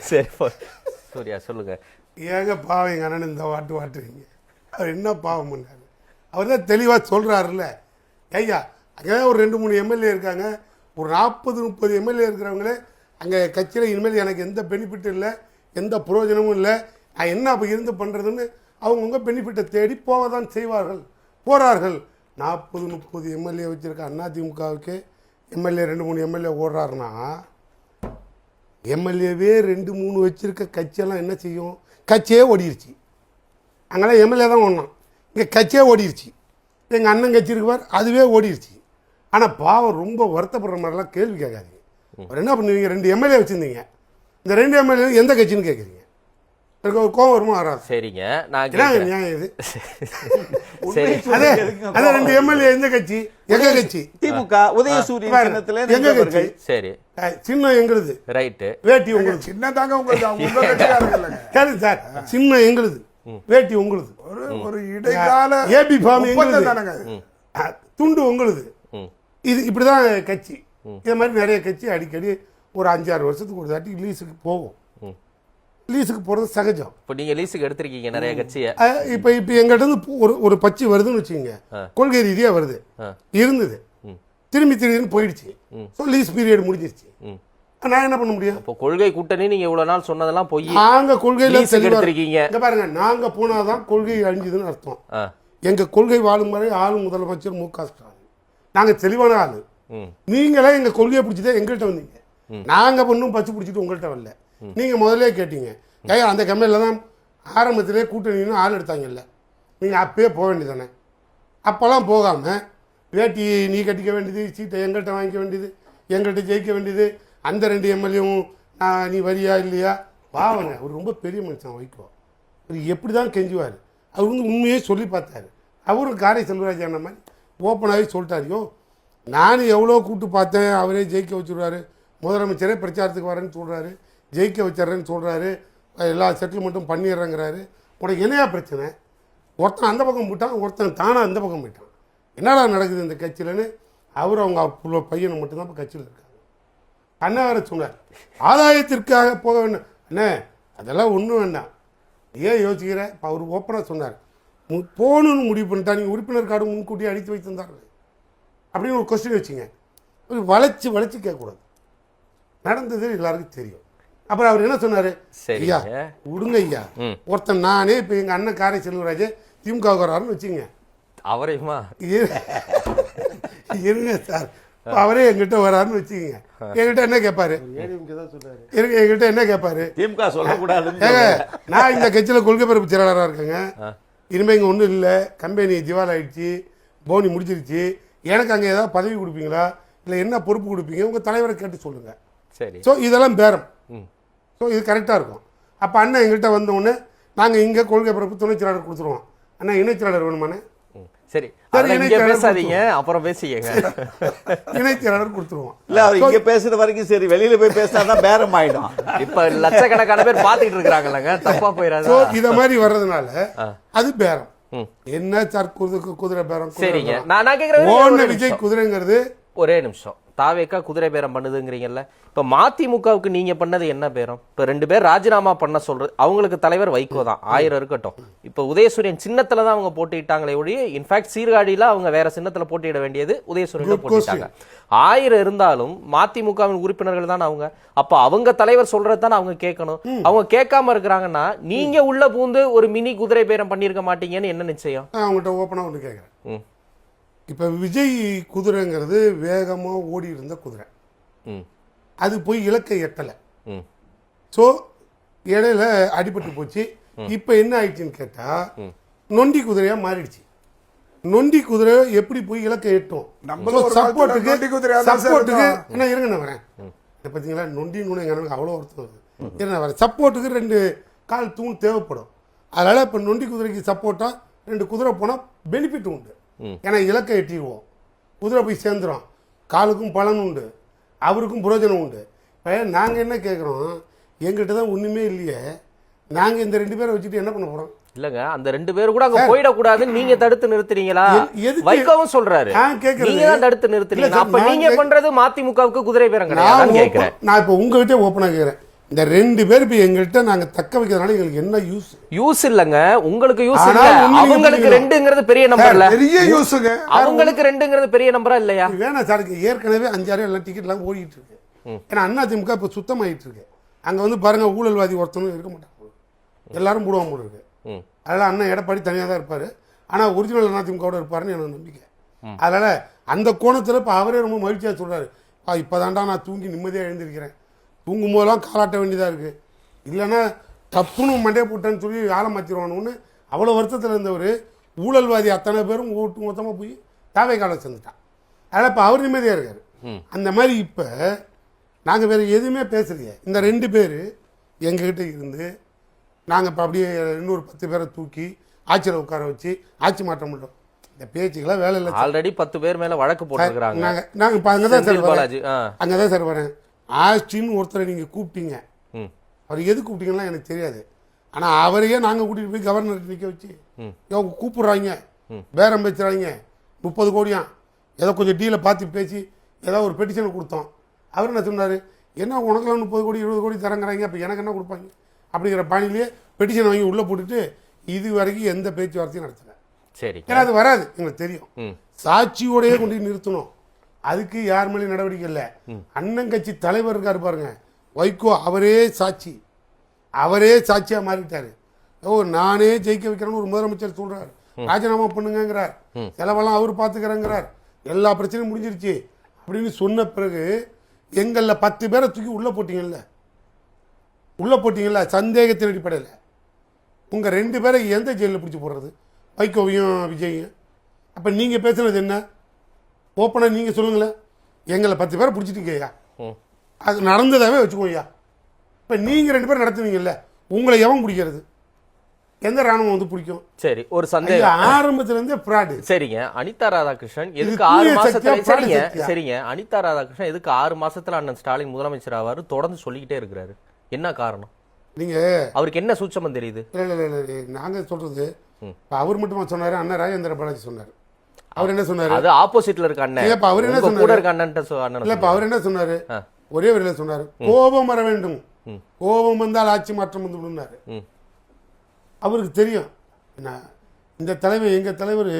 சரி சூர்யா சொல்லுங்க. ஏங்க பாவம் எங்கள் அண்ணன் இந்த வாட்டுவீங்க, அவர் என்ன பாவம் பண்ணாரு? அவர் தான் தெளிவாக சொல்கிறாருல்ல. ஐயா அங்கே ஒரு 2-3 எம்எல்ஏ இருக்காங்க, ஒரு 40-30 எம்எல்ஏ இருக்கிறவங்களே அங்கே கட்சியில் இனிமேல் எனக்கு எந்த பெனிஃபிட்டும் இல்லை, எந்த பிரயோஜனமும் இல்லை, நான் என்ன அப்போ இருந்து பண்ணுறதுன்னு அவங்கவுங்க பெனிஃபிட்டை தேடி போக தான் செய்வார்கள், போகிறார்கள். 40-30 எம்எல்ஏ வச்சுருக்க அதிமுகவுக்கு எம்எல்ஏ 2-3 எம்எல்ஏ ஓடுறாருன்னா, எம்எல்ஏவே 2-3 வச்சுருக்க கட்சியெல்லாம் என்ன செய்யும்? கட்சியே ஓடிடுச்சு. அங்கெல்லாம் எம்எல்ஏ தான் ஓடணும், இங்கே கட்சியே ஓடிடுச்சு. எங்கள் அண்ணன் கட்சி இருக்குவார், அதுவே ஓடிடுச்சு. ஆனால் பாவம் ரொம்ப வருத்தப்படுற மாதிரிலாம் கேள்வி கேட்காதீங்க. அவர் என்ன பண்ணுவீங்க? 2 எம்எல்ஏ வச்சுருந்தீங்க, இந்த 2 எம்எல்ஏ எந்த கட்சின்னு கேட்குறீங்க? எனக்கு ஒரு கோவம் வருமா வராது? சரிங்க, நான் நியாயம் இது. அதே 2 எம்எல்ஏ எந்த கட்சி? எங்க கட்சி? திமுக. உதயசூரியன் எங்க கட்சி? சரி, சின்னம் எங்களுது, ரைட்டு. வேட்டி உங்களுக்கு. சின்ன தாங்க உங்களுக்கு சரி சார், சின்னம் எங்களுது, வேட்டி உங்களுது. ஒரு இடைக்கால ஏபி ஃபார்ம் எங்களுது, துண்டு உங்களுது. இது இப்படிதான் கட்சி. இது மாதிரி நிறைய கட்சி அடிக்கடி ஒரு 5-6 வருஷத்துக்கு ஒரு தாட்டி லீஸுக்கு போகும். லீஸுக்கு போகிறது சகஜம். இப்போ நீங்கள் லீஸுக்கு எடுத்திருக்கீங்க நிறைய கட்சியை. இப்போ எங்கிட்ட இருந்து ஒரு பட்சி வருதுன்னு வச்சுக்கோங்க, கொள்கை ரீதியாக வருது, இருந்தது, திடீர்னு போயிடுச்சு. ஸோ லீஸ் பீரியட் முடிஞ்சிருச்சு. நான் என்ன பண்ண முடியும்? இப்போ கொள்கை கூட்டணி நீங்கள் இவ்வளோ நாள் சொன்னதெல்லாம் போய் நாங்கள் கொள்கையில் எடுத்திருக்கீங்க. இங்கே பாருங்க, நாங்கள் போனாதான் கொள்கை அழிஞ்சுதுன்னு அர்த்தம். எங்கள் கொள்கை வாழும் வரை ஆளும் முதலமைச்சர் மு.க. ஸ்டாலின். நாங்கள் தெளிவான ஆள். நீங்களே எங்கள் கொள்கையை பிடிச்சதே எங்கள்கிட்ட வந்தீங்க. நாங்கள் ஒன்றும் பச்சு பிடிச்சிட்டு உங்கள்கிட்ட வரல. நீங்கள் முதல்ல கேட்டீங்க, ஐயா அந்த கம்பெனியில் தான் ஆரம்பத்திலே கூட்டணின்னு ஆள் எடுத்தாங்கல்ல, நீங்கள் அப்பயே போக வேண்டியதானே? அப்போல்லாம் போகாமல் வேட்டி நீ கட்டிக்க வேண்டியது, சீட்டை எங்கள்கிட்ட வாங்கிக்க வேண்டியது, எங்கள்கிட்ட ஜெயிக்க வேண்டியது, அந்த 2 எம்எல்ஏவும் நீ வரியா இல்லையா? பாவங்க, அவர் ரொம்ப பெரிய மனுஷன் வைகோ. அவர் எப்படி தான் கெஞ்சுவார். அவர் உண்மையே சொல்லி பார்த்தாரு. அவரும் காரை செல்வராஜ் அந்த மாதிரி ஓப்பனாகவே சொல்லிட்டாரியோ, நான் எவ்வளோ கூட்டு பார்த்தேன், அவரே ஜெயிக்க வச்சுருவாரு, முதலமைச்சரே பிரச்சாரத்துக்கு வரேன்னு சொல்கிறாரு, ஜெயிக்க வச்சிட்றேன்னு சொல்கிறாரு, எல்லா செட்டில்மெண்ட்டும் பண்ணிடுறேங்கிறாரு. உனக்கு என்னையா பிரச்சனை? ஒருத்தன் அந்த பக்கம் போயிட்டான், ஒருத்தன் தானாக அந்த பக்கம் போயிட்டான். என்னடா நடக்குது இந்த கட்சியிலன்னு அவர் அவங்க பையனை மட்டும்தான் இப்போ கட்சியில் இருக்காங்க. அண்ணா வேற சொன்னார், ஆதாயத்திற்காக போக வேண்டாம் அண்ணே, அதெல்லாம் ஒன்றும் வேண்டாம், ஏன் யோசிக்கிற? இப்போ அவர் ஓப்பனாக சொன்னார், போகணுன்னு முடிவு பண்ணிட்டா நீங்கள் உறுப்பினர் கார்டு முன்கூட்டியே அடித்து வைத்திருந்தார்கள் அப்படின்னு ஒரு கொஸ்டின் வச்சுங்க. வளைச்சி கேட்கக்கூடாது. நடந்தது எல்லாருக்கும் தெரியும். அப்புறம் அவர் என்ன சொன்னார்? ஐயா விடுங்க ஐயா, ஒருத்தன் நானே இப்போ எங்கள் அண்ணன் காரை செல்வராஜ் திமுக வராருன்னு வச்சுங்க, அவரையுமா இருங்க சார், அவரே எங்கிட்ட வராருன்னு வச்சுக்கோங்க, என்கிட்ட என்ன கேட்பாரு? என்கிட்ட என்ன கேட்பாரு? திமுக சொல்லக்கூடாது. ஏங்க நான் இந்த கட்சியில் கொள்கை பரப்பு செயலாளராக இருக்கேங்க, இனிமேல் இங்கே ஒன்றும் இல்லை, கம்பெனி திவால் ஆயிடுச்சு, போனி முடிச்சிருச்சு, எனக்கு அங்கே ஏதாவது பதவி கொடுப்பீங்களா, இல்லை என்ன பொறுப்பு கொடுப்பீங்க, உங்கள் தலைவரை கேட்டு சொல்லுங்கள். சரி. ஸோ இதெல்லாம் பேரம். ஸோ இது கரெக்டாக இருக்கும். அப்போ அண்ணன் எங்கள்கிட்ட வந்தோடனே நாங்கள் இங்கே கொள்கை பரப்பு துணைச் செயலாளர் கொடுத்துருவோம். அண்ணா இணைச் செயலாளர் வேணுமாண்ணே? சரி, பேசாதீங்க, அப்புறம் பேசிக்கங்க. இணைச் செயலாளர் கொடுத்துருவோம். இல்லை, அவர் இங்கே பேசுகிற வரைக்கும் சரி, வெளியில் போய் பேசினா தான் பேரம் ஆகிடும். இப்போ லட்சக்கணக்கான பேர் பார்த்துக்கிட்டு இருக்கிறாங்கிறாங்க, தப்பாக போயிடாது. ஸோ இதை மாதிரி வர்றதுனால அது பேரம். என்ன சார் குதிரை பேரம்? சரிங்க, நான் கேட்குறேன், ஓன விஜய் குதிரைங்கிறது. ஒரே நிமிஷம், தாவேக்கா குதிரை பேரம் பண்ணுதுங்கிறீங்கல்ல, இப்போ மதிமுகவுக்கு நீங்க பண்ணது என்ன பேரம்? இப்போ 2 பேர் ராஜினாமா பண்ண சொல்றது, அவங்களுக்கு தலைவர் வைகோ தான், 1000 இருக்கட்டும். இப்போ உதயசூரியன் சின்னத்துல தான் அவங்க போட்டிட்டாங்களே ஒழிய, இன்ஃபேக்ட் சீர்காழியில அவங்க வேற சின்னத்துல போட்டியிட வேண்டியது உதயசூரியன் போட்டிட்டாங்க. 1000 இருந்தாலும் மதிமுகவின் உறுப்பினர்கள் தான் அவங்க. அப்ப அவங்க தலைவர் சொல்றது தான் அவங்க கேட்கணும். அவங்க கேட்காம இருக்கிறாங்கன்னா நீங்க உள்ள பூந்து ஒரு மினி குதிரை பேரம் பண்ணிருக்க மாட்டீங்கன்னு என்ன நிச்சயம்? அவங்ககிட்ட ஓப்பனா ஒன்று கேட்குறேன். இப்போ விஜய் குதிரைங்கிறது வேகமாக ஓடி இருந்த குதிரை, அது போய் இலக்கை எட்டலை. ஸோ இடையில அடிபட்டு போச்சு. இப்போ என்ன ஆயிடுச்சுன்னு கேட்டால் நொண்டி குதிரையாக மாறிடுச்சு. நொண்டி குதிரை எப்படி போய் இலக்கை எட்டும்? சப்போர்ட்டுக்கு என்ன இருங்க நான் வரேன். பார்த்தீங்களா, நொண்டி நூனை எனக்கு அவ்வளோ ஒருத்தம் வருது. என்ன வரேன், சப்போர்ட்டுக்கு 2 கால் தூண் தேவைப்படும். அதனால் இப்போ நொண்டி குதிரைக்கு சப்போர்ட்டாக 2 குதிரை போனால் பெனிஃபிட் உண்டு. ஏன்னா இலக்கை எட்டிடுவோம், குதிரை போய் சேர்ந்துடும், காலுக்கும் பலன் உண்டு, அவருக்கும் புரோஜனம் உண்டு. இப்போ நாங்கள் என்ன கேட்குறோம், எங்கிட்ட தான் ஒன்றுமே இல்லையே, நாங்கள் இந்த 2 பேரை வச்சுட்டு என்ன பண்ண போகிறோம்? இல்லங்க, அந்த 2 பேரும் கூட அங்க போயிடக்கூடாதுன்னு நீங்க தடுத்து நிறுத்துறீங்களா? வைகோவும் சொல்றாரு, நீங்க தான் தடுத்து நிறுத்துறீங்க. அப்ப நீங்க பண்றது மதிமுகவுக்கு குதிரை பேரம் கிடையாது கேட்கிறேன். நான் இப்போ உங்ககிட்ட ஓப்பனாக கேட்குறேன், இந்த 2 பேர் இப்ப எங்கள்கிட்ட நாங்க தக்க வைக்கிறதுனால எங்களுக்கு என்ன யூஸ்? யூஸ் இல்லங்க, உங்களுக்கு யூஸ் ஆனா இல்ல. உண்மையிலே அவங்களுக்கு புரியல. 2ங்கிறது பெரிய நம்பர் இல்ல. பெரிய யூஸுங்க. அவங்களுக்கு 2ங்கிறது பெரிய நம்பரா இல்லையா? வேணா சார், ஏற்கனவே 5-6 எல்லாம் டிக்கெட் எல்லாம் ஓடிட்டு இருக்கு. ஏன்னா அதிமுக இப்ப சுத்தமாயிட்டு இருக்கு. அங்க வந்து பாருங்க, ஊழல்வாதி ஒருத்தனும் இருக்க மாட்டாங்க, எல்லாரும் போடுவாங்க போல இருக்கு. அதனால அண்ணன் எடப்பாடி தனியா தான் இருப்பாரு. ஆனா ஒரிஜினல் அதிமுக இருப்பாருன்னு எனக்கு நம்பிக்கை. அதனால அந்த கோணத்துல இப்ப அவரே ரொம்ப மகிழ்ச்சியா சொல்றாரு, இப்பதான்டா நான் தூங்கி நிம்மதியா எழுந்திருக்கிறேன், தூங்கும் போதெல்லாம் காலாட்ட வேண்டியதா இருக்கு, இல்லைன்னா தப்புன்னு மண்டையை போட்டேன்னு சொல்லி ஆளை மாத்திடுவானுன்னு அவ்வளவு வருத்தத்தில் இருந்தவர் ஊழல்வாதி அத்தனை பேரும் ஓட்டு மொத்தமா போய் தாவை கால சேர்ந்துட்டான். அதனால இப்ப அவர் நிம்மதியா இருக்காரு. அந்த மாதிரி இப்ப நாங்க வேற எதுவுமே பேசலையே. இந்த 2 பேர் எங்ககிட்ட இருந்து நாங்க இப்ப அப்படியே இன்னொரு 10 பேரை தூக்கி ஆட்சியில் உட்கார வச்சு ஆட்சி மாற்ற முடியும். இந்த பேச்சுக்கெல்லாம் வேலை இல்லை. ஆல்ரெடி 10 பேர் மேல வழக்கு போட்டுருக்காங்க. நாங்க இப்ப அங்கதான் சார் வரேன். பாலாஜி அங்கதான் சார் வரேன். ஆஸ்டின் ஒருத்தரை நீங்க கூப்பிட்டீங்க, அவர் எது கூப்பிட்டீங்கன்னா எனக்கு தெரியாது. ஆனா அவரையே நாங்க கூட்டிட்டு போய் கவர்னர் நிக்க வச்சு கூப்பிடுறாங்க, பேரம் பேசுறாங்க, 30 கோடியா ஏதோ கொஞ்சம் டீலை பார்த்து பேசி ஏதோ ஒரு பெட்டிஷனை கொடுத்தோம். அவர் என்ன சொன்னாரு, என்ன உனக்குலாம் 30 கோடி 20 கோடி தரங்கிறாங்க, அப்ப எனக்கு என்ன கொடுப்பாங்க அப்படிங்கிற பாணியிலேயே பெட்டிஷன் வாங்கி உள்ள போட்டுட்டு இது வரைக்கும் எந்த பேச்சுவார்த்தையும் நடத்தல. சரி, ஏன்னா அது வராது, எங்களுக்கு தெரியும். சாட்சியோடயே கொண்டு நிறுத்தணும், அதுக்கு யார் மேலேயும் நடவடிக்கை இல்லை. அண்ணன் கட்சி தலைவர் இருக்காரு பாருங்க, வைகோ, அவரே சாட்சி, அவரே சாட்சியா மாறிட்டாரு. நானே ஜெயிக்க வைக்கிறேன்னு ஒரு முதலமைச்சர் சொல்றாரு, ராஜினாமா பண்ணுங்கிறார், செலவெல்லாம் அவர் பார்த்துக்கிறேங்கிறார், எல்லா பிரச்சனையும் முடிஞ்சிருச்சு அப்படின்னு சொன்ன பிறகு எங்கள்ல 10 பேரை தூக்கி உள்ள போட்டீங்கல்ல சந்தேகத்தின் அடிப்படையில். உங்க 2 பேரை எந்த ஜெயிலில் பிடிச்சி போடுறது, வைகோவையும் விஜயும்? அப்ப நீங்க பேசுனது என்ன? ஓப்பனா நீங்க சொல்லுங்களேன். எங்களை 10 பேரை பிடிச்சிட்டீங்கய்யா, அது நடந்ததாவே வச்சுக்கோய்யா. இப்ப நீங்க 2 பேரும் நடத்துவீங்கல்ல, உங்களை எவன் பிடிக்கிறது? எந்த ராணுவம் வந்து பிடிக்கும்? சரி, ஒரு சந்தேகம். ஆரம்பத்துல இருந்தே பிராடு. சரிங்க, அனிதா ராதாகிருஷ்ணன் எதுக்கு இது 6 தூய மாசத்துல சக்தியா, சரிங்க சக்தியா? சரிங்க அனிதா ராதாகிருஷ்ணன் எதுக்கு 6 மாசத்துல அண்ணன் ஸ்டாலின் முதலமைச்சர் ஆவாரு தொடர்ந்து சொல்லிக்கிட்டே இருக்கிறாரு? என்ன காரணம்? நீங்க அவருக்கு என்ன சூட்சமம் தெரியுது? இல்ல, நாங்க சொல்றது அவர் மட்டுமா சொன்னாரு, அண்ணன் ராஜேந்திர பாலாஜி சொன்னாரு. அவர் என்ன சொன்னாரு? அது ஆப்போசிட்ல இருக்க அண்ணன். இல்ல, இப்ப அவர் என்ன உங்க கூட சொன்னாரு? இருக்க அண்ணன் இல்ல, இப்ப அவர் என்ன சொன்னாரு? ஒரே வரியில சொன்னாரு, கோபம் வர வேண்டும், கோபம் வந்தால் ஆட்சி மாற்றம் வந்து விடுனாரு. அவருக்கு தெரியும். இந்த தலைவர், எங்க தலைவர்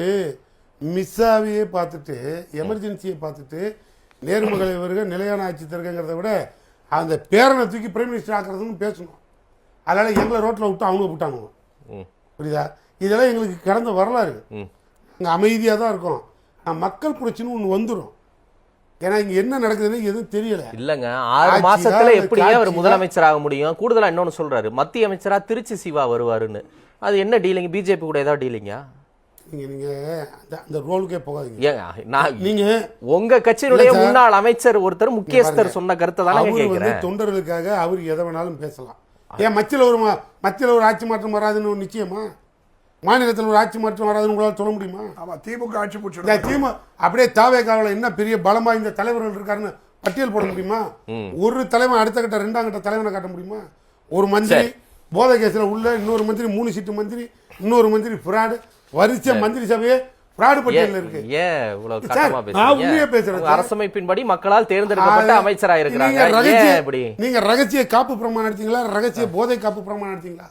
மிஸ்ஸாவையே பார்த்துட்டு, எமர்ஜென்சியை பார்த்துட்டு, நேர்மகளை வருக நிலையான ஆட்சி தருகிறத விட அந்த பேரனை தூக்கி பிரைம் மினிஸ்டர் ஆக்குறதுன்னு பேசணும். அதனால எங்களை ரோட்ல விட்டு அவங்க விட்டாங்க. புரியுதா? இதெல்லாம் எங்களுக்கு கடந்த வரலாறு. நாங்கள் அமைதியாக தான் இருக்கோம். மக்கள் பிரச்சனை ஒன்று வந்துடும். ஏன்னா இங்க என்ன நடக்குதுன்னு எதுவும் தெரியல. இல்லங்க, 6 மாசத்துல எப்படியே அவர் முதலமைச்சர் ஆக முடியும்? கூடுதலா இன்னொன்னு சொல்றாரு, மத்திய அமைச்சரா திருச்சி சிவா வருவாருன்னு. அது என்ன டீலிங்? பிஜேபி கூட ஏதாவது டீலிங்கா? நீங்க அந்த ரோலுக்கே போகாதீங்க. நீங்க உங்க கட்சியினுடைய முன்னாள் அமைச்சர் ஒருத்தர் முக்கியஸ்தர் சொன்ன கருத்தை தானே கேக்குறேன். தொண்டர்களுக்காக அவர் எதை வேணாலும் பேசலாம். ஏன் மத்தியில் ஒரு ஆட்சி மாற்றம் வராதுன்னு ஒரு நிச்சயமா? மாநிலத்தில் ஒரு ஆட்சி மாற்றம் வராதுன்னு உங்களால் சொல்ல முடியுமா? ஆமா, திமுக ஆட்சி பிடிச்சிடும். திமுக அப்படியே தாவேகாவில் என்ன பெரிய பலமா இந்த தலைவர்கள் இருக்காருன்னு பட்டியல் போட முடியுமா? ஒரு தலைவன் அடுத்த கட்ட 2ஆம் கட்ட தலைவனை காட்ட முடியுமா? ஒரு மந்திரி போதை கேஸ்ல உள்ள, இன்னொரு மந்திரி 3 சீட்டு மந்திரி, இன்னொரு மந்திரி பிராடு, வரிசை மந்திரி சபையே பிராடு பட்டியல் இருக்கு. ஏன் இவ்வளவு கட்டமா பேசுறீங்க? அரசமைப்பின்படி மக்களால் தேர்ந்தெடுக்கப்பட்ட அமைச்சரா இருக்கிறாங்க. நீங்க ரகசிய காப்பு பிரமாணம் எடுத்தீங்களா? ரகசிய போதை காப்பு பிரமாணம் எடுத்தீங்களா?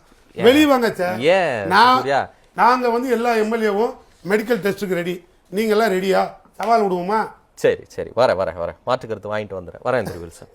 வெளியே வாங்க சார். நாங்க வந்து எல்லா எம்எல்ஏவும் மெடிக்கல் டெஸ்ட்டுக்கு ரெடி. நீங்க எல்லாம் ரெடியா? சவால் விடுவோமா? சரி, வர மாற்று கருத்து வாங்கிட்டு வந்துடுறேன். வரேன்.